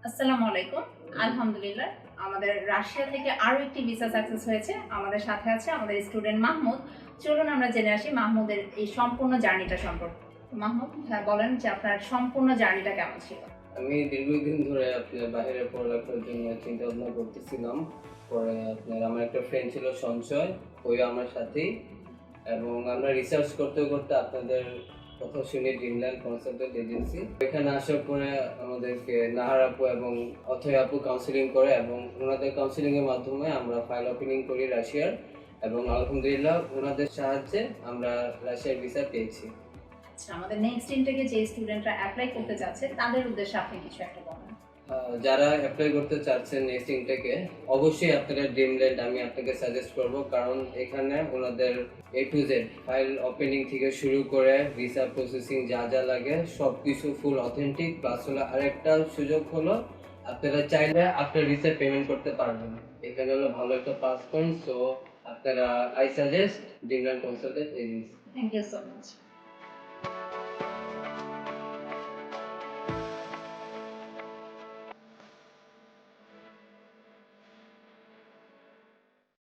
আসসালামু আলাইকুম। আলহামদুলিল্লাহ আমাদের রাশিয়া থেকে আরো একটি ভিসা সাকসেস হয়েছে। আমাদের সাথে আছে আমাদের স্টুডেন্ট মাহমুদ। চলুন আমরা জেনে আসি মাহমুদের এই সম্পূর্ণ জার্নিটা সম্পর্কে। মাহমুদ, হ্যাঁ বলেন যে আপনার সম্পূর্ণ জার্নিটা কেমন ছিল? আমি দীর্ঘদিন ধরে আপনার বাইরে পড়ালেখার জন্য চিন্তা ভাবনা করতেছিলাম। পরে আমার একটা ফ্রেন্ড ছিল সঞ্চয়, ওই আমার সাথেই, এবং আমরা রিসার্চ করতে করতে আপনাদের কথা শুনে ড্রিমল্যান্ড কনসালটেন্ট এজেন্সি এখানে আসার পরে আমাদেরকে নাহার আপু এবং অথয় আপু কাউন্সিলিং করে, এবং ওনাদের কাউন্সিলিং এর মাধ্যমে আমরা ফাইল ওপেনিং করি রাশিয়ার, এবং আলহামদুলিল্লাহ ওনাদের সাহায্যে আমরা রাশিয়ার ভিসা পেয়েছি। আচ্ছা, আমাদের নেক্সট ইনটেকে যে স্টুডেন্টরা অ্যাপ্লাই করতে চাচ্ছে তাদের উদ্দেশ্যে আপনি কিছু একটা বলেন। যারা অ্যাপ্লাই করতে চাচ্ছেন নেক্সট ইনটেকে, অবশ্যই আপনারা ড্রিমল্যান্ড আমি আপনাকে সাজেস্ট করব, কারণ এখানে ওনাদের A to Z file opening থেকে শুরু করে ভিসা প্রসেসিং যা যা লাগে সব কিছু ফুল অথেন্টিক। প্লাস হলো আরেকটা সুযোগ হলো, আপনারা চাইলে আপনার ভিসা পেমেন্ট করতে পারবেন। এখানে হলো ভালো একটা পাস পয়েন্ট। সো আপনারা I suggest Dreamland consultant agency. Thank you so much.